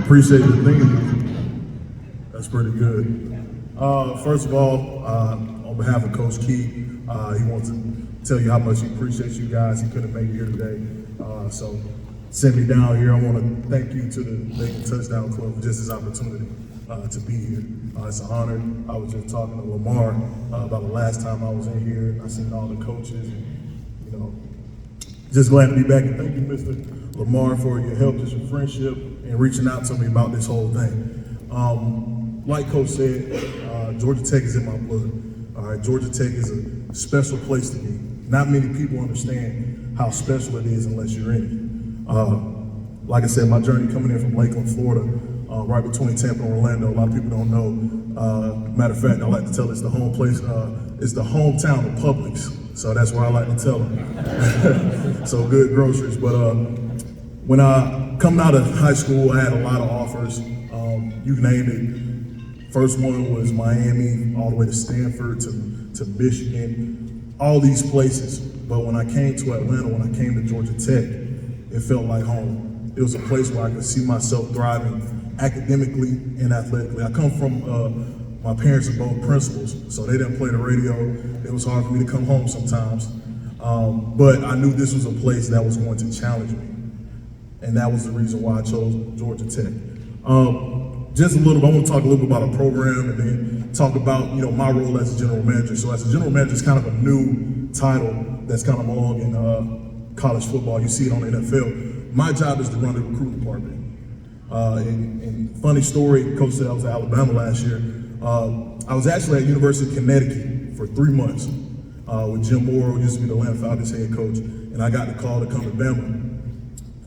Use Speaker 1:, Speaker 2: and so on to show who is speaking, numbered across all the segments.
Speaker 1: Appreciate the theme. That's pretty good. First of all, on behalf of Coach Key, he wants to tell you how much he appreciates you guys. He couldn't make it here today, so send me down here. I want to thank you to the Macon Touchdown Club for just this opportunity to be here. It's an honor. I was just talking to Lamar about the last time I was in here. I seen all the coaches, and just glad to be back. And thank you, Mr. Lamar, for your help, just your friendship, and reaching out to me about this whole thing. Like Coach said, Georgia Tech is in my blood. All right, Georgia Tech is a special place to be. Not many people understand how special it is unless you're in it. Like I said, my journey coming in from Lakeland, Florida, right between Tampa and Orlando. A lot of people don't know. Matter of fact, I like to tell it's the home place. It's the hometown of Publix, so that's where I like to tell them. So good groceries. But when I coming out of high school, I had a lot of offers. You name it. First one was Miami, all the way to Stanford, to Michigan, all these places. But when I came to Atlanta, when I came to Georgia Tech, it felt like home. It was a place where I could see myself thriving academically and athletically. I come from, my parents are both principals, so they didn't play the radio. It was hard for me to come home sometimes. But I knew this was a place that was going to challenge me. And that was the reason why I chose Georgia Tech. Just a little, I want to talk a little bit about a program and then talk about, my role as a general manager. So as a general manager, it's kind of a new title that's kind of along in college football. You see it on the NFL. My job is to run the recruiting department. And funny story, Coach said I was at Alabama last year. I was actually at University of Connecticut for 3 months with Jim Moore, who used to be the Atlanta Falcons head coach, and I got the call to come to Bama.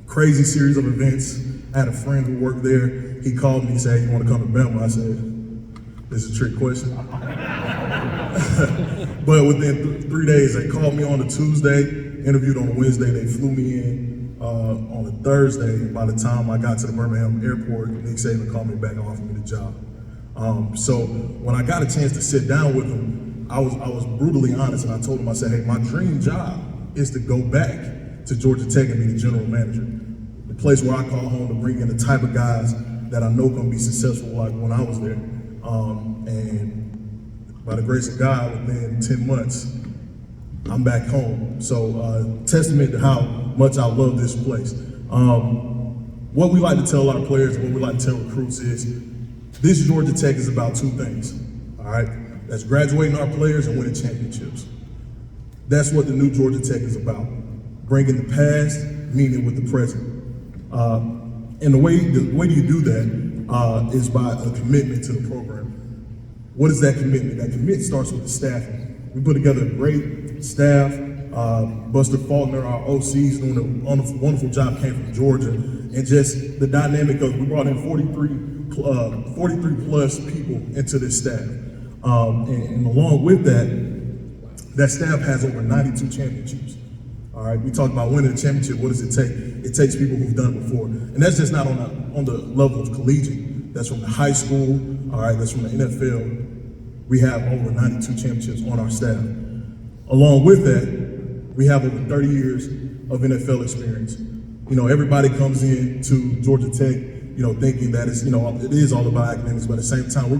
Speaker 1: Crazy series of events. I had a friend who worked there. He called me and said, "You want to come to Bama?" I said, "This is a trick question." But within 3 days, they called me on a Tuesday, interviewed on a Wednesday. They flew me in on a Thursday. By the time I got to the Birmingham airport, Nick Saban called me back and offered me the job. So when I got a chance to sit down with him, I was brutally honest, and I told him, I said, "Hey, my dream job is to go back to Georgia Tech and be the general manager. The place where I call home to bring in the type of guys that I know can be successful like when I was there." And by the grace of God, within 10 months, I'm back home. So testament to how much I love this place. What we like to tell our players and what we like to tell recruits is, this Georgia Tech is about two things, all right? That's graduating our players and winning championships. That's what the new Georgia Tech is about. Bringing the past, meeting with the present. And the way you do that is by a commitment to the program. What is that commitment? That commitment starts with the staffing. We put together a great staff. Buster Faulkner, our OC's doing a wonderful job, came from Georgia. And just the dynamic of, we brought in 43 plus people into this staff. And along with that staff has over 92 championships. All right, we talked about winning a championship. What does it take? It takes people who've done it before. And that's just not on the level of collegiate. That's from the high school, all right, that's from the NFL. We have over 92 championships on our staff. Along with that, we have over 30 years of NFL experience. Everybody comes in to Georgia Tech, thinking that it's, it is all about academics, but at the same time, we're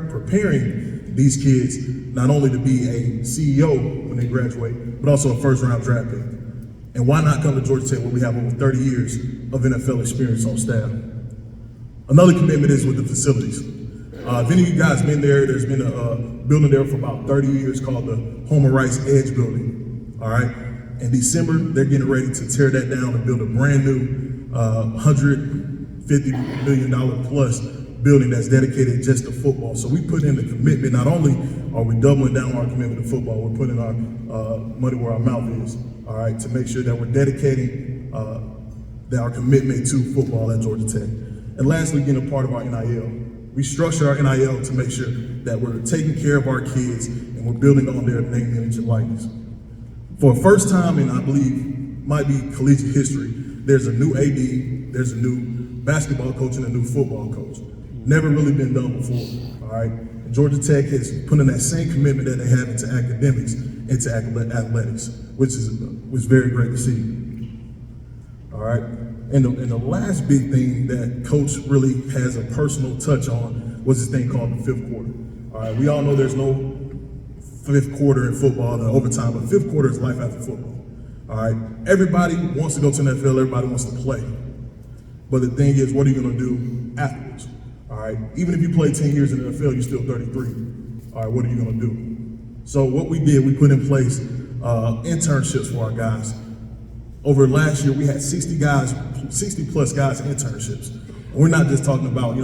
Speaker 1: preparing these kids not only to be a CEO when they graduate, but also a first-round draft pick. And why not come to Georgia Tech where we have over 30 years of NFL experience on staff? Another commitment is with the facilities. If any of you guys been there, there's been a building there for about 30 years called the Homer Rice Edge Building, all right? In December, they're getting ready to tear that down and build a brand new $150 million plus building that's dedicated just to football. So we put in the commitment. Not only are we doubling down our commitment to football, we're putting our money where our mouth is, all right, to make sure that we're dedicating our commitment to football at Georgia Tech. And lastly, being a part of our NIL. We structure our NIL to make sure that we're taking care of our kids and we're building on their name, image, and likeness. For the first time in, I believe, might be collegiate history, there's a new AD, there's a new basketball coach, and a new football coach. Never really been done before, all right? And Georgia Tech is putting that same commitment that they have into academics into athletics, which was very great to see. All right, and the last big thing that Coach really has a personal touch on was this thing called the fifth quarter. All right, we all know there's no fifth quarter in football, the overtime, but fifth quarter is life after football. All right, everybody wants to go to the NFL, everybody wants to play. But the thing is, what are you gonna do afterwards? All right, even if you play 10 years in the NFL, you're still 33. All right, what are you gonna do? So what we did, we put in place internships for our guys. Over last year, we had 60 plus guys in internships. And we're not just talking about,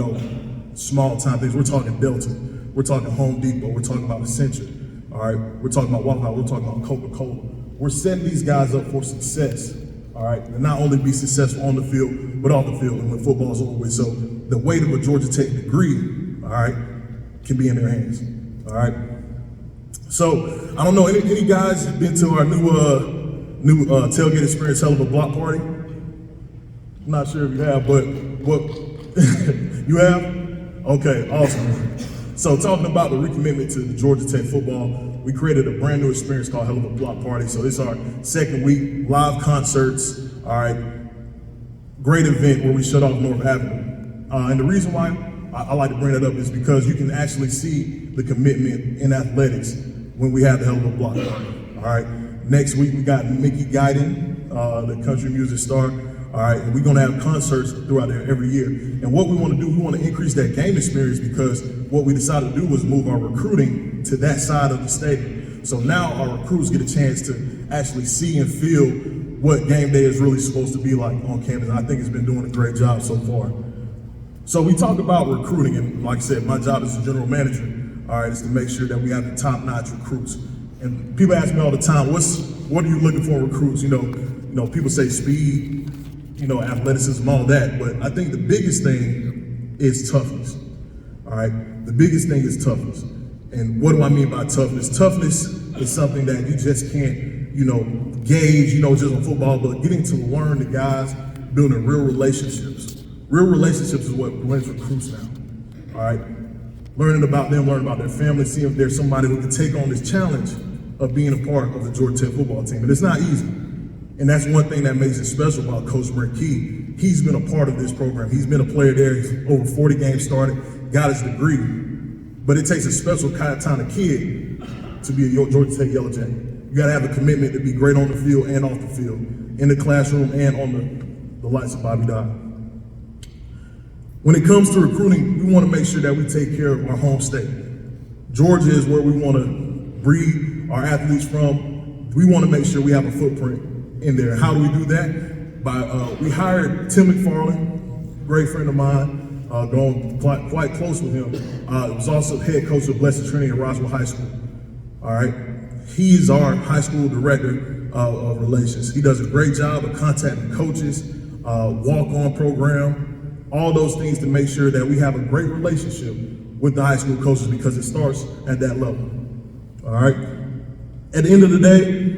Speaker 1: small time things. We're talking Delta. We're talking Home Depot. We're talking about Accenture. All right, we're talking about Waffle House. We're talking about Coca-Cola. We're setting these guys up for success. All right, and not only be successful on the field, but off the field and when football's over with. So the weight of a Georgia Tech degree, all right, can be in their hands. All right. So I don't know, any guys been to our new tailgate experience, hell of a block party? I'm not sure if you have, but what you have? Okay, awesome. So talking about the recommitment to the Georgia Tech football, we created a brand new experience called Hell of a Block Party. So this is our second week, live concerts, all right, great event where we shut off North Avenue. And the reason why I like to bring that up is because you can actually see the commitment in athletics when we have the Hell of a Block Party, all right? Next week, we got Mickey Guyton, the country music star. All right, and we're gonna have concerts throughout there every year. And what we wanna do, we wanna increase that game experience because what we decided to do was move our recruiting to that side of the stadium. So now our recruits get a chance to actually see and feel what game day is really supposed to be like on campus. And I think it's been doing a great job so far. So we talk about recruiting, and like I said, my job as a general manager, all right, is to make sure that we have the top-notch recruits. And people ask me all the time, what are you looking for in recruits? People say speed, athleticism, all that, but I think the biggest thing is toughness, all right? The biggest thing is toughness. And what do I mean by toughness? Toughness is something that you just can't, gauge, just on football, but getting to learn the guys, building real relationships. Real relationships is what wins recruits now, all right? Learning about them, learning about their family, seeing if there's somebody who can take on this challenge of being a part of the Georgia Tech football team. And it's not easy. And that's one thing that makes it special about Coach Brent Key. He's been a part of this program. He's been a player there. He's over 40 games started, got his degree. But it takes a special kind of kid to be a Georgia Tech Yellow Jacket. You gotta have a commitment to be great on the field and off the field, in the classroom and on the lights of Bobby Dodd. When it comes to recruiting, we wanna make sure that we take care of our home state. Georgia is where we wanna breed our athletes from. We wanna make sure we have a footprint in there. How do we do that? We hired Tim McFarland, great friend of mine, going quite close with him. Was also head coach of Blessed Trinity at Roswell High School. All right, he's our high school director of relations. He does a great job of contacting coaches, walk-on program, all those things to make sure that we have a great relationship with the high school coaches because it starts at that level. All right. At the end of the day,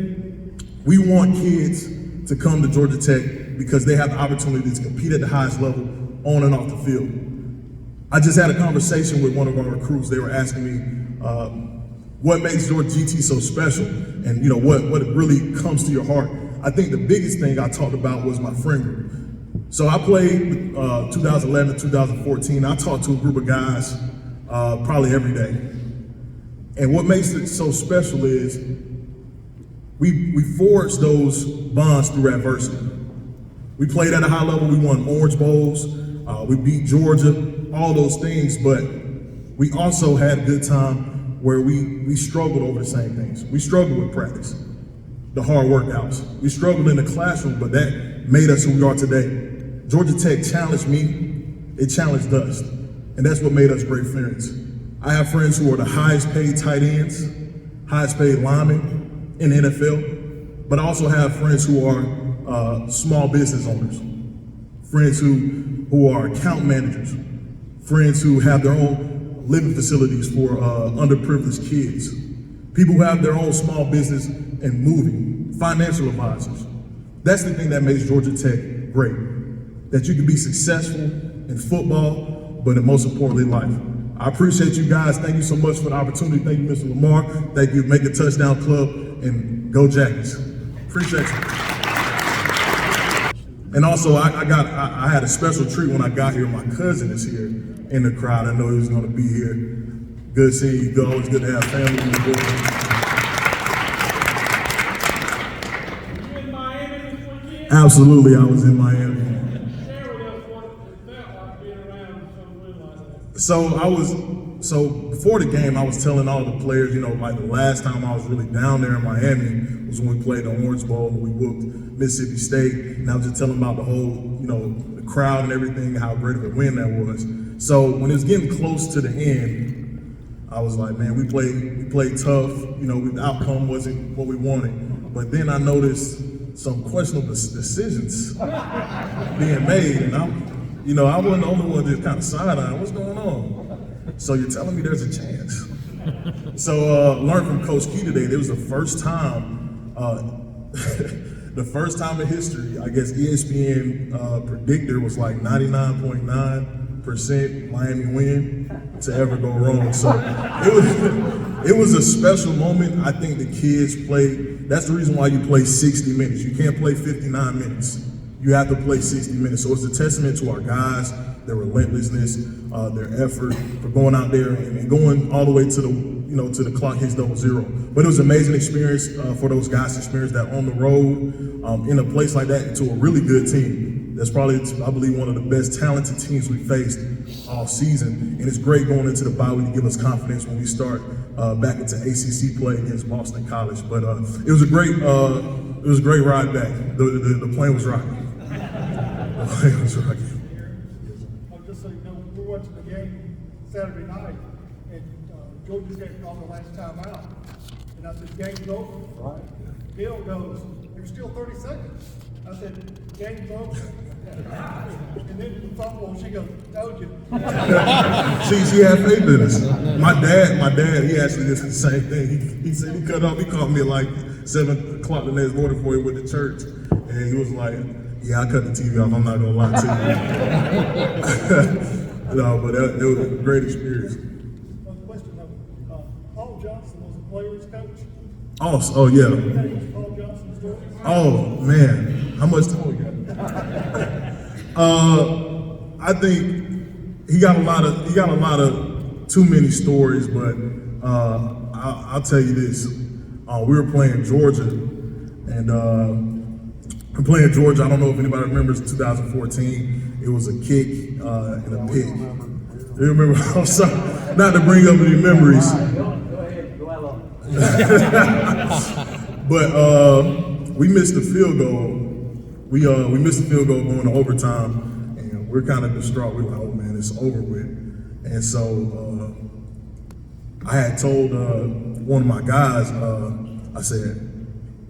Speaker 1: we want kids to come to Georgia Tech because they have the opportunity to compete at the highest level on and off the field. I just had a conversation with one of our recruits. They were asking me what makes Georgia GT so special and what really comes to your heart. I think the biggest thing I talked about was my friend group. So I played 2011, 2014. I talked to a group of guys probably every day. And what makes it so special is we forged those bonds through adversity. We played at a high level, we won Orange Bowls, we beat Georgia, all those things, but we also had a good time where we struggled over the same things. We struggled with practice, the hard workouts. We struggled in the classroom, but that made us who we are today. Georgia Tech challenged me, it challenged us, and that's what made us great friends. I have friends who are the highest paid tight ends, highest paid linemen in the NFL, but I also have friends who are small business owners, friends who are account managers, friends who have their own living facilities for underprivileged kids, people who have their own small business and moving, financial advisors. That's the thing that makes Georgia Tech great, that you can be successful in football, but most importantly, life. I appreciate you guys. Thank you so much for the opportunity. Thank you, Mr. Lamar. Thank you, Macon Touchdown Club. and go Jackets. Appreciate you. And also, I had a special treat when I got here. My cousin is here in the crowd. I know he was going to be here. Good seeing you go. It's good to have family in the building.
Speaker 2: You in Miami this weekend?
Speaker 1: Absolutely, I was in Miami.
Speaker 2: Share with us what it felt like being around somewhere like that.
Speaker 1: So before the game, I was telling all the players, like the last time I was really down there in Miami was when we played the Orange Bowl and we whooped Mississippi State. And I was just telling them about the whole, the crowd and everything, how great of a win that was. So when it was getting close to the end, I was like, man, we played tough. The outcome wasn't what we wanted. But then I noticed some questionable decisions being made, and I wasn't the only one that kind of side-eyed. What's going on? So you're telling me there's a chance? So learned from Coach Key today. It was the first time, the first time in history. I guess ESPN predictor was like 99.9% Miami win to ever go wrong. So it was a special moment. I think the kids played. That's the reason why you play 60 minutes. You can't play 59 minutes. You have to play 60 minutes. So it's a testament to our guys, their relentlessness, their effort for going out there and going all the way to the to the clock hits 00. But it was an amazing experience for those guys to experience that on the road in a place like that to a really good team. That's probably, I believe, one of the best talented teams we faced all season. And it's great going into the bye week to give us confidence when we start back into ACC play against Boston College. But it was a great ride back. The plane was rocking. The plane was rocking.
Speaker 3: Just so you know, we're watching the game Saturday night, and Georgia's getting on the last time out. And I said, game's over. Right. Bill goes, there's still 30 seconds. I said, game's over. And then the fumble, she goes, told you.
Speaker 1: She had faith in us. My dad, he actually did the same thing. He said he cut off. He called me at like 7 o'clock the next morning before he went to church, and he was like, "Yeah, I cut the TV off. I'm not gonna lie to you." No, but it was a great experience.
Speaker 3: One question though, Paul Johnson was a player's coach.
Speaker 1: Oh yeah.
Speaker 3: Paul Johnson's story.
Speaker 1: Oh man, how much time we got? I think he got a lot of too many stories, but I'll tell you this: we were playing Georgia, and we're playing Georgia. I don't know if anybody remembers 2014. It was a kick and a pick. You remember? I'm sorry, not to bring up any memories.
Speaker 4: Go ahead, go out.
Speaker 1: But we missed the field goal. We missed the field goal going to overtime, and we're kind of distraught. We're like, oh man, it's over with. And so I had told one of my guys, I said,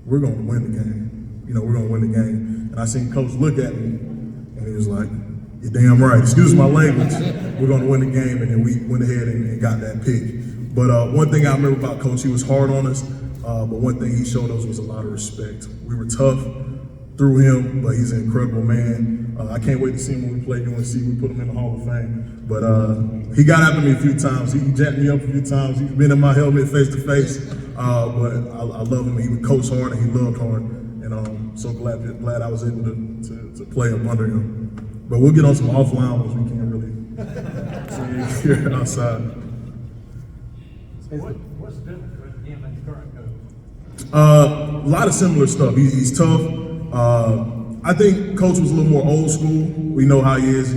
Speaker 1: we're going to win the game. We're going to win the game. And I seen Coach look at me, and he was like, you're damn right. Excuse my language. We're going to win the game. And then we went ahead and got that pick. But one thing I remember about Coach, he was hard on us. But one thing he showed us was a lot of respect. We were tough through him, but he's an incredible man. I can't wait to see him when we play UNC. We put him in the Hall of Fame. But he got after me a few times. He jacked me up a few times. He's been in my helmet face to face. But I love him. He would coach hard and he loved hard. And I'm so glad I was able to play up under him. But we'll get on some offline ones we can't really see here outside.
Speaker 4: What's the difference with him and the current coach?
Speaker 1: A lot of similar stuff. He's tough. I think Coach was a little more old school. We know how he is,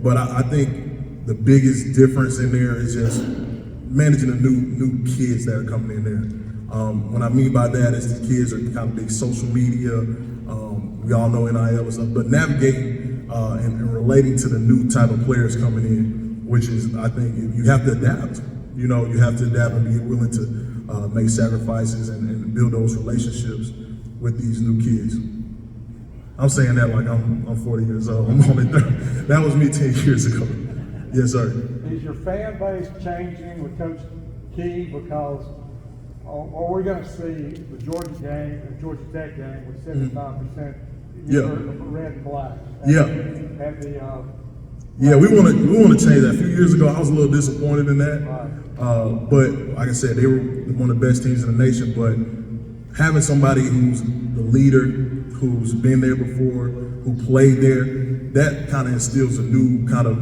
Speaker 1: but I think the biggest difference in there is just managing the new kids that are coming in there. What I mean by that is the kids are kind of big social media. We all know NIL and stuff, but navigating and relating to the new type of players coming in, which is, I think, you have to adapt. You have to adapt and be willing to make sacrifices and build those relationships with these new kids. I'm saying that like I'm 40 years old. I'm only 30. That was me 10 years ago. Yes, sir.
Speaker 5: Is your fan base changing with Coach Key? Because are we going to see the Georgia game, the Georgia Tech game with 75% red and black?
Speaker 1: Yeah, we want to change that. A few years ago, I was a little disappointed in that.
Speaker 5: Right.
Speaker 1: But like I said, they were one of the best teams in the nation. But having somebody who's the leader, who's been there before, who played there, that kind of instills a new kind of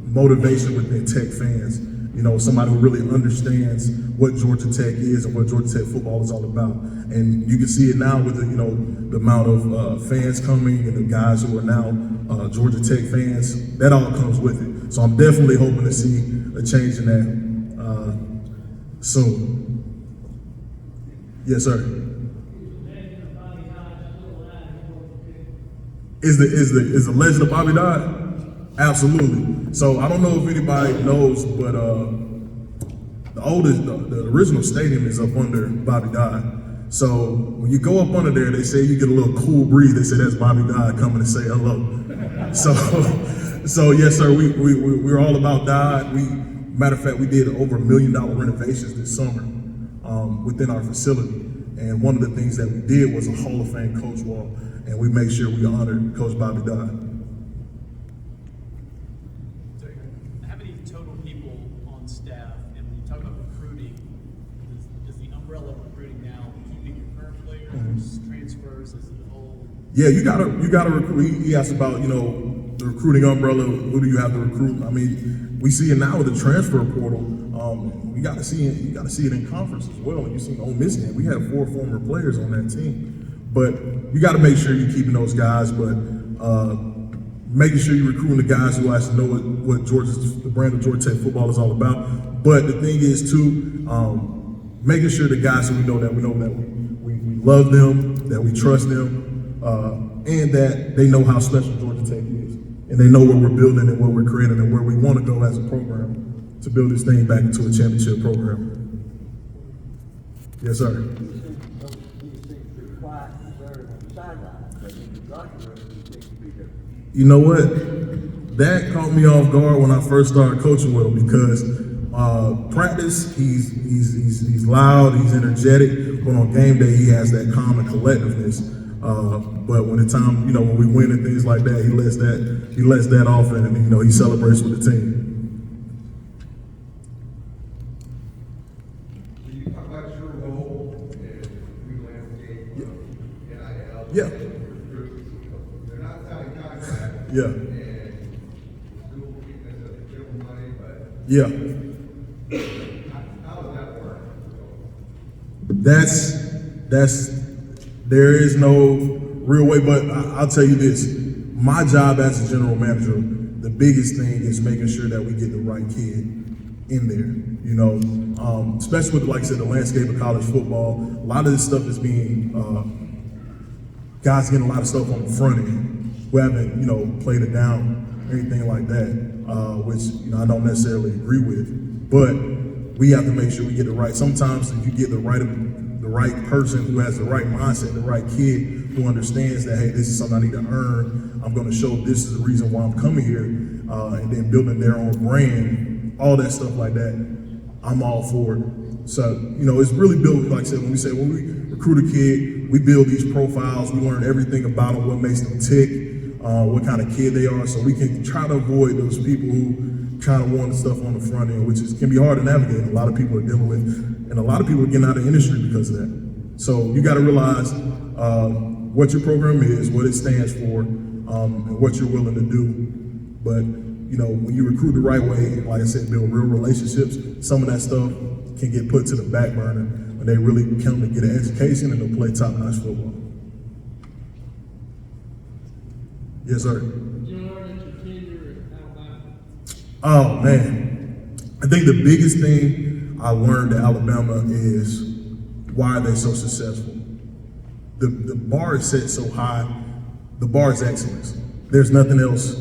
Speaker 1: motivation within Tech fans. You know, somebody who really understands what Georgia Tech is and what Georgia Tech football is all about. And you can see it now with the, you know, the amount of fans coming and the guys who are now Georgia Tech fans. That all comes with it. So I'm definitely hoping to see a change in that soon. Yes, sir. Is the legend of Bobby Dodd? Absolutely. So I don't know if anybody knows, but the original stadium is up under Bobby Dodd. So when you go up under there, they say you get a little cool breeze. They say that's Bobby Dodd coming to say hello. So yes, sir. We're all about Dodd. Matter of fact, we did over $1 million renovations this summer within our facility. And one of the things that we did was a Hall of Fame coach wall, and we make sure we honored Coach Bobby Dodd.
Speaker 6: How many total people on staff? And when you talk about recruiting, is the umbrella of recruiting now keeping your current players, transfers, is it the whole?
Speaker 1: Yeah, you gotta recruit. He asked about, you know, the recruiting umbrella. Who do you have to recruit? I mean, we see it now with the transfer portal. You got to see it in conference as well. And you see Ole Miss game. We have 4 former players on that team. But you got to make sure you're keeping those guys. But making sure you're recruiting the guys who actually know what the brand of Georgia Tech football is all about. But the thing is too, making sure the guys who we know that we love them, that we trust them, and that they know how special Georgia Tech is, and they know what we're building and what we're creating and where we want to go as a program to build this thing back into a championship program. Yes, sir. You know what? That caught me off guard when I first started coaching with him because practice, he's loud, he's energetic, but on game day he has that calm and collectiveness. But when the time, you know, when we win and things like that, he lets that off, and you know, he celebrates with the team.
Speaker 7: Can you talk about your role in new landscape, NIL?
Speaker 1: Yeah.
Speaker 7: They're not signing contracts.
Speaker 1: Yeah.
Speaker 7: And school keeping us at the general money, but
Speaker 1: Yeah.
Speaker 7: how does that work?
Speaker 1: There is no real way, but I'll tell you this. My job as a general manager, the biggest thing is making sure that we get the right kid in there, you know, especially with, like I said, the landscape of college football. A lot of this stuff is being, guys getting a lot of stuff on the front end who haven't, you know, played it down or anything like that, which, you know, I don't necessarily agree with, but we have to make sure we get it right. Sometimes if you get the right person who has the right mindset, the right kid who understands that, hey, this is something I need to earn. I'm going to show this is the reason why I'm coming here, and then building their own brand, all that stuff like that. I'm all for it. So, you know, it's really built, like I said, when we recruit a kid, we build these profiles, we learn everything about them, what makes them tick, what kind of kid they are, so we can try to avoid those people who kind of want stuff on the front end, which can be hard to navigate. A lot of people are dealing with, and a lot of people are getting out of the industry because of that. So you got to realize what your program is, what it stands for, and what you're willing to do. But you know, when you recruit the right way, like I said, build real relationships, some of that stuff can get put to the back burner when they really come to get an education and to play top-notch football. Yes, sir. Oh man, I think the biggest thing I learned at Alabama is why are they so successful? The bar is set so high. The bar is excellence. There's nothing else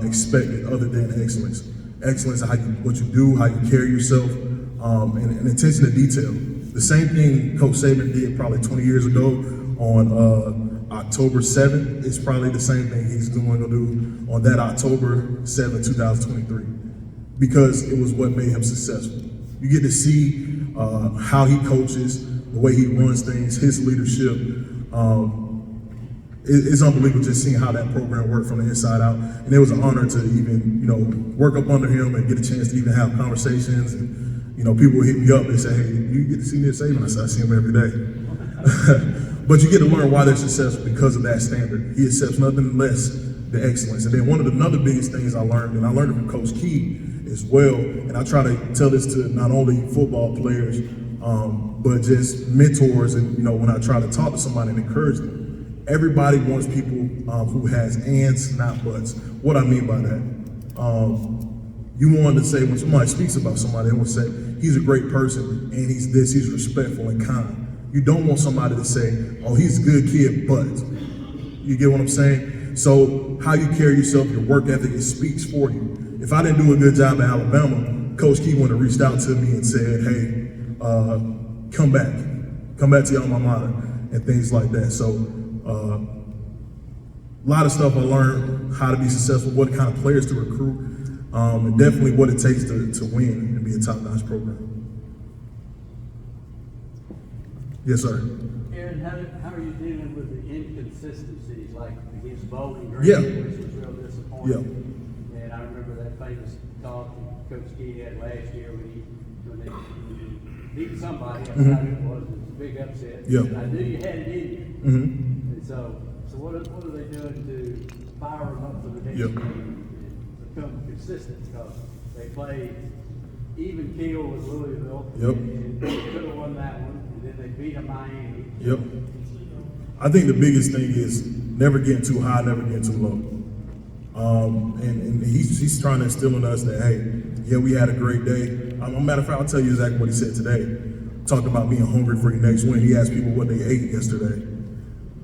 Speaker 1: expected other than excellence. Excellence, what you do, how you carry yourself, and attention to detail. The same thing Coach Saban did probably 20 years ago on October 7th. It's probably the same thing he's going to do on that October 7th, 2023, because it was what made him successful. You get to see how he coaches, the way he runs things, his leadership. It's unbelievable just seeing how that program worked from the inside out. And it was an honor to even, you know, work up under him and get a chance to even have conversations. And, you know, people would hit me up and say, hey, you get to see Nick Saban? I said, I see him every day. But you get to learn why they're successful because of that standard. He accepts nothing less than excellence. And then one of the another biggest things I learned, and I learned it from Coach Key as well, and I try to tell this to not only football players, but just mentors, and when I try to talk to somebody and encourage them. Everybody wants people who has ands, not buts. What I mean by that, you want to say when somebody speaks about somebody, they want to say he's a great person and he's this, he's respectful and kind. You don't want somebody to say, oh, he's a good kid, but. You get what I'm saying? So how you carry yourself, your work ethic, it speaks for you. If I didn't do a good job at Alabama, Coach Key would have reached out to me and said, hey, come back to your alma mater and things like that. So a lot of stuff I learned, how to be successful, what kind of players to recruit, and definitely what it takes to win and be a top-notch program. Yes, sir.
Speaker 4: Errin, how are you dealing with the inconsistencies, like against Bowling Green,
Speaker 1: Yeah.
Speaker 4: which was real disappointing? And I remember that famous talk that Coach Key had last year when they beat somebody, I forgot who it was a big upset.
Speaker 1: Yeah.
Speaker 4: And I knew you had it in you. And so what are they doing to fire them up for the next
Speaker 1: Yep.
Speaker 4: game and become consistent? Because they played even keel with Louisville.
Speaker 1: Yep.
Speaker 4: And they could have won that one, and then they beat a Miami.
Speaker 1: Yep. I think the biggest thing is never getting too high, never getting too low. And he's trying to instill in us that, hey, yeah, we had a great day. Matter of fact, I'll tell you exactly what he said today. Talking about being hungry for your next win. He asked people what they ate yesterday.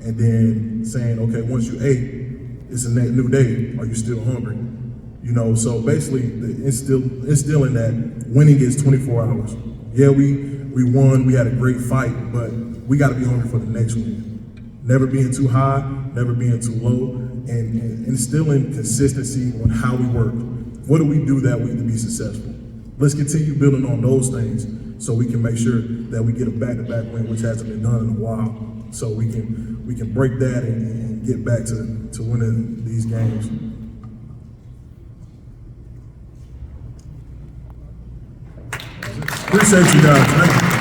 Speaker 1: And then saying, okay, once you ate, it's a new day. Are you still hungry? So basically instilling that winning is 24 hours. Yeah, we won, we had a great fight, but we got to be hungry for the next win. Never being too high, never being too low, and instilling consistency on how we work. What do we do that week to be successful? Let's continue building on those things so we can make sure that we get a back-to-back win, which hasn't been done in a while. So we can break that and get back to winning these games. Appreciate you guys. Thank you.